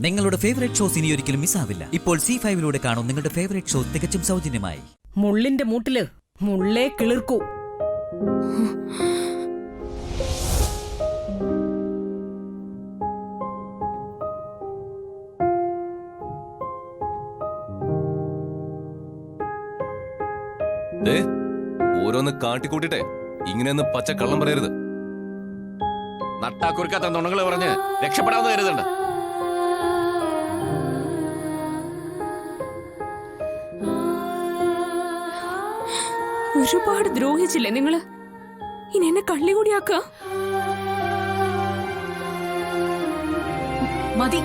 നിങ്ങളുടെ favourite shows ഇനി ഒരിക്കലും മിസ്സാവില്ല. ഇപ്പോൾ C5 കാണും നിങ്ങളുടെ ഫേവറേറ്റ് ഷോ തികച്ചും സൗജന്യമായി. മുള്ളിന്റെ മൂട്ടില് മുള്ളേ കിളിർക്കൂ. ഓരോന്ന് കാട്ടിക്കൂട്ടിട്ടെ ഇങ്ങനെയൊന്ന് പച്ച കള്ളം പറയരുത്. നട്ടാക്കുറിക്കാത്ത നുണങ്ങൾ പറഞ്ഞ് രക്ഷപ്പെടാമെന്ന് കരുതണ്ട. ഒരുപാട് ദ്രോഹിച്ചില്ലേ നിങ്ങള്? ഇനി എന്നെ കള്ളി കൂടിയാക്ക. മതി,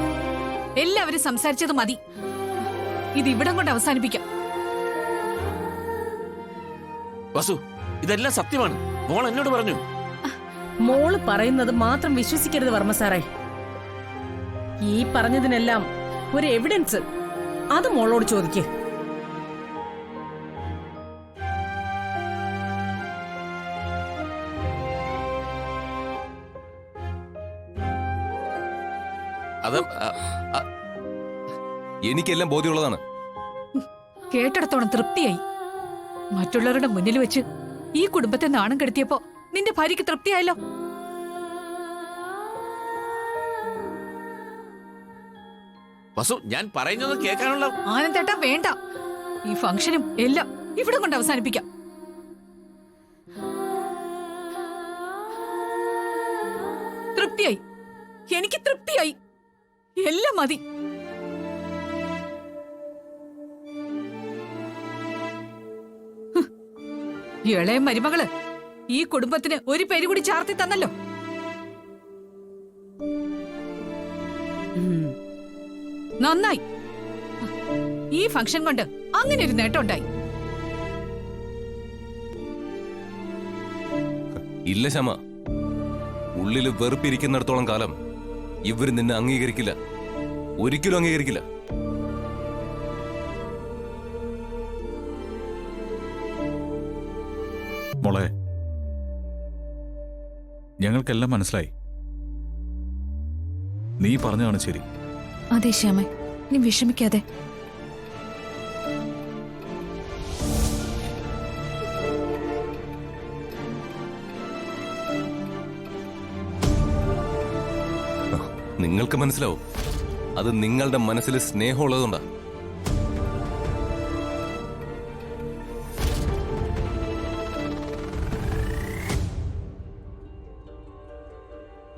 എല്ലാവരും സംസാരിച്ചത് മതി. ഇത് ഇവിടം കൊണ്ട് അവസാനിപ്പിക്കാം. വസു, ഇതെല്ലാം സത്യമാണ്. മോൾ എന്നോട് പറഞ്ഞു. മോള് പറയുന്നത് മാത്രം വിശ്വസിക്കരുത് വർമ്മ സാറേ. ഈ പറഞ്ഞതിനെല്ലാം ഒരു എവിഡൻസ് അത് മോളോട് ചോദിക്കേ. അത് എനിക്കെല്ലാം ബോധ്യമുള്ളതാണ്. കേട്ടിടത്തോളം തൃപ്തിയായി. മറ്റുള്ളവരുടെ മുന്നിൽ വെച്ച് ഈ കുടുംബത്തെ നാണം കെടുത്തിയപ്പോ നിന്റെ ഭാര്യയ്ക്ക് തൃപ്തിയായല്ലോ. വസു, ഞാൻ പറയുന്നത് കേൾക്കാനുള്ള ആനന്ദേട്ടാ വേണ്ട. ഈ ഫംഗ്ഷനും എല്ലാം ഇവിടെ കൊണ്ട് അവസാനിപ്പിക്കാം. തൃപ്തിയായി, എനിക്ക് തൃപ്തിയായി. എല്ലാം മതി. ഇളയ മരുമകള് ഈ കുടുംബത്തിന് ഒരു പേര് കൂടി ചാർത്തി തന്നല്ലോ. നന്നായി. ഈ ഫംഗ്ഷൻ കൊണ്ട് അങ്ങനെ ഒരു നേട്ടം ഉണ്ടായി. ഇല്ല ശമ, ഉള്ളില് വെറുപ്പിരിക്കുന്നിടത്തോളം കാലം ഇവര് നിന്നെ അംഗീകരിക്കില്ല. ഒരിക്കലും അംഗീകരിക്കില്ല. മോളെ, ഞങ്ങൾക്കെല്ലാം മനസ്സിലായി. നീ പറഞ്ഞതാണ് ശരി. അതെ ശ്യാമ, നീ വിഷമിക്കാതെ. നിങ്ങൾക്ക് മനസ്സിലാവും. അത് നിങ്ങളുടെ മനസ്സിൽ സ്നേഹമുള്ളതുകൊണ്ടാ.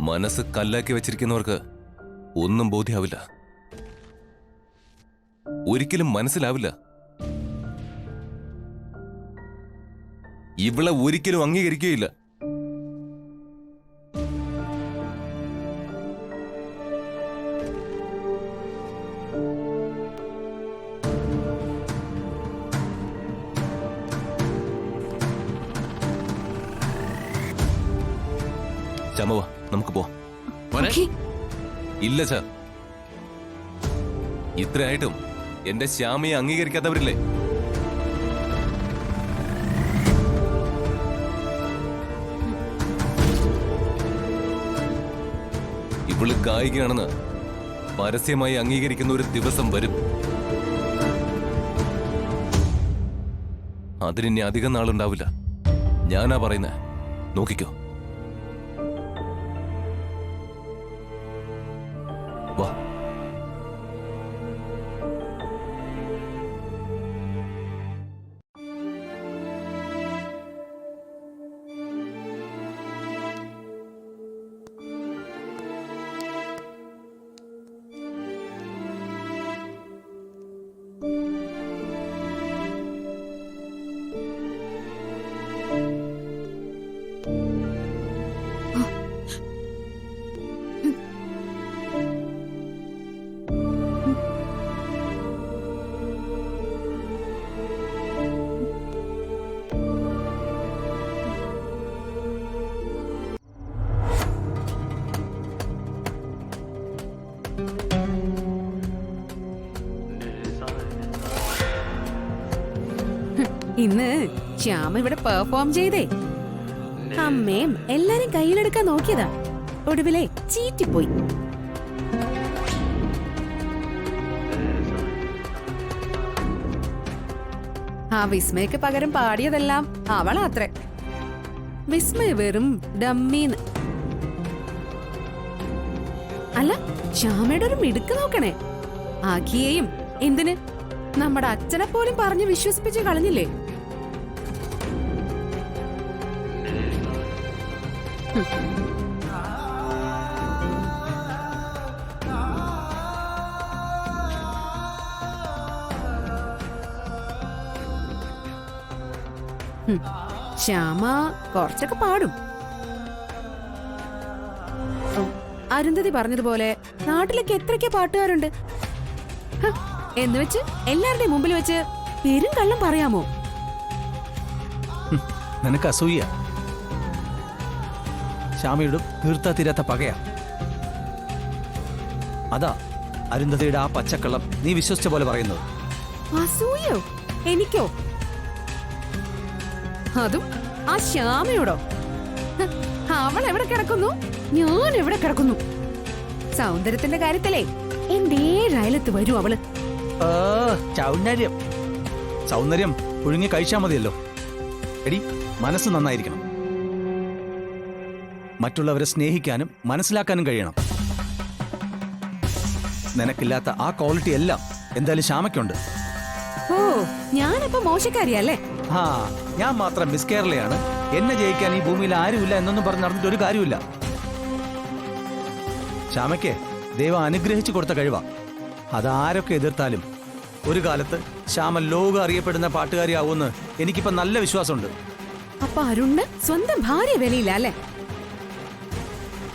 മനസ്സ് കല്ലാക്കി വെച്ചിരിക്കുന്നവർക്ക് ഒന്നും ബോധ്യാവില്ല. ഒരിക്കലും മനസ്സിലാവില്ല. ഇവളെ ഒരിക്കലും അംഗീകരിക്കുകയില്ല. ചമവ, നമുക്ക് പോവാം. ഇല്ല ചാ, ഇത്രയായിട്ടും എന്റെ ശ്യാമയെ അംഗീകരിക്കാത്തവരില്ലേ? ഇവള് ഗായികയാണെന്ന് പരസ്യമായി അംഗീകരിക്കുന്ന ഒരു ദിവസം വരും. അതിനി അധികം നാളുണ്ടാവില്ല. ഞാനാ പറയുന്നേ, നോക്കിക്കോ. വാ. ഇന്ന് ശ്യാമ ഇവിടെ പെർഫോം ചെയ്തേ. അമ്മയും എല്ലാരും കയ്യിലെടുക്കാൻ നോക്കിയതാ. ഒടുവിലെ ചീറ്റിപ്പോയി. ആ വിസ്മയ്ക്ക് പകരം പാടിയതെല്ലാം അവളാത്രേ. വിസ്മയ വെറും ഡമ്മീന്ന്. അല്ല, ശ്യാമയുടെ ഒരു മിടുക്ക് നോക്കണേ. ആഖിയെയും എന്തിന് നമ്മുടെ അച്ഛനെ പോലും പറഞ്ഞു വിശ്വസിപ്പിച്ച് കളഞ്ഞില്ലേ? ശ്യാമ കുറച്ചൊക്കെ പാടും. അരുന്ധതി പറഞ്ഞതുപോലെ നാട്ടിലൊക്കെ എത്രയൊക്കെ പാട്ടുകാരുണ്ട്. എന്ന് വെച്ച് എല്ലാവരുടെയും മുമ്പിൽ വെച്ച് പെരും കള്ളം പറയാമോ? നിനക്ക് അസൂയ. ശ്യാമയുടെ തീർത്താ തീരാത്ത പകയാ. അതാ അരുന്ധതിയുടെ ആ പച്ചക്കള്ളം നീ വിശ്വസിച്ച പോലെ പറയുന്നത്. അസൂയോ? എനിക്കോ? അതും ആ ശ്യാമയോടോ? അവൾ എവിടെ കിടക്കുന്നു, ഞാൻ എവിടെ കിടക്കുന്നു? സൗന്ദര്യത്തിന്റെ കാര്യത്തിലേ എന്റെ ഏഴയലത്ത് വരൂ അവള്. സൗന്ദര്യം സൗന്ദര്യം പുഴുങ്ങി കഴിച്ചാൽ മതിയല്ലോ. എടി, മനസ്സ് നന്നായിരിക്കണം. മറ്റുള്ളവരെ സ്നേഹിക്കാനും മനസ്സിലാക്കാനും കഴിയണം. നിനക്കില്ലാത്ത ആ ക്വാളിറ്റി എല്ലാം എന്തായാലും ശ്യാമയ്ക്കുണ്ട്. ഓ, ഞാനിപ്പോ മോശക്കാരിയല്ലേ? ആ, ഞാൻ മാത്രം മിസ് കേരളയാണ്, എന്നെ ജയിക്കാൻ ഈ ഭൂമിയിൽ ആരുമില്ല എന്നൊന്നും പറഞ്ഞ് നടന്നിട്ട് ഒരു കാര്യമില്ല. ശ്യാമയ്ക്ക് ദൈവം അനുഗ്രഹിച്ചു കൊടുത്ത കഴിവാ. അതാരൊക്കെ എതിർത്താലും ഒരു കാലത്ത് ശ്യാമ ലോകം അറിയപ്പെടുന്ന പാട്ടുകാരിയാവുമെന്ന് എനിക്കിപ്പോ നല്ല വിശ്വാസമുണ്ട്. അപ്പൊ അരുണ് സ്വന്തം ഭാര്യ വിലയില്ല അല്ലേ?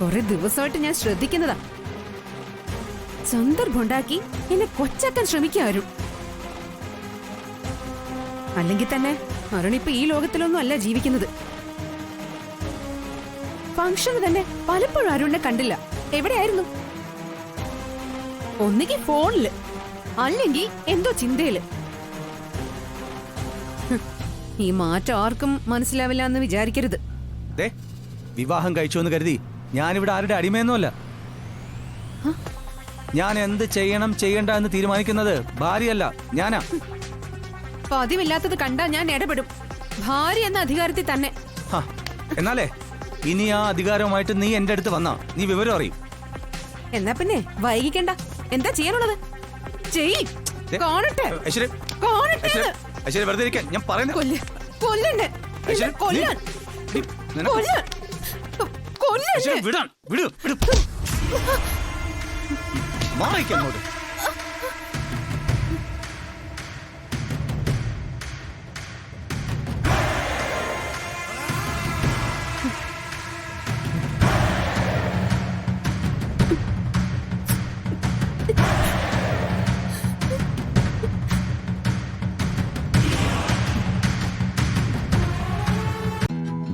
കുറെ ദിവസമായിട്ട് ഞാൻ ശ്രദ്ധിക്കുന്നതാ. സന്ദർഭമുണ്ടാക്കി എന്നെ കൊച്ചാക്കാൻ ശ്രമിക്കുക അരുൺ. അല്ലെങ്കിൽ തന്നെ അരുണിപ്പോ ഈ ലോകത്തിലൊന്നും അല്ല ജീവിക്കുന്നത്. ഫംഗ്ഷന് തന്നെ പലപ്പോഴും അരുണിനെ കണ്ടില്ല. എവിടെയായിരുന്നു? ഒന്നുകിൽ ഫോണില്, അല്ലെങ്കിൽ എന്തോ ചിന്തയില്. ഈ മാറ്റം ആർക്കും മനസ്സിലാവില്ല എന്ന് വിചാരിക്കരുത്. വിവാഹം കഴിച്ചു എന്ന് കരുതി ഞാനിവിടെ ആരുടെ അടിമയൊന്നുമല്ല. ഞാൻ എന്ത് ചെയ്യണം ചെയ്യണ്ട എന്ന് തീരുമാനിക്കുന്നത് ഭാര്യയല്ല, ഞാനാ. പതിവില്ലാത്തത് കണ്ടാ ഞാൻ ഇടപെടും. ഭാര്യ എന്ന അധികാരത്തിൽ തന്നെ. എന്നാലേ ഇനി ആ അധികാരവുമായിട്ട് നീ എന്റെ അടുത്ത് വന്നാ നീ വിവരം അറിയും. എന്നാ പിന്നെ വൈകിക്കണ്ട. എന്താ ചെയ്യാനുള്ളത്? കാണട്ടെ. വെറുതെ ഇരിക്കാൻ ഞാൻ പറയുന്നത്. മാറിക്കങ്ങോട്ട്.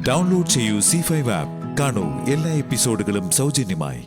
ഡൗൺലോഡ് ചെയ്യൂ C5 ആപ്പ്. കാണൂ എല്ലാ എപ്പിസോഡുകളും സൗജന്യമായി.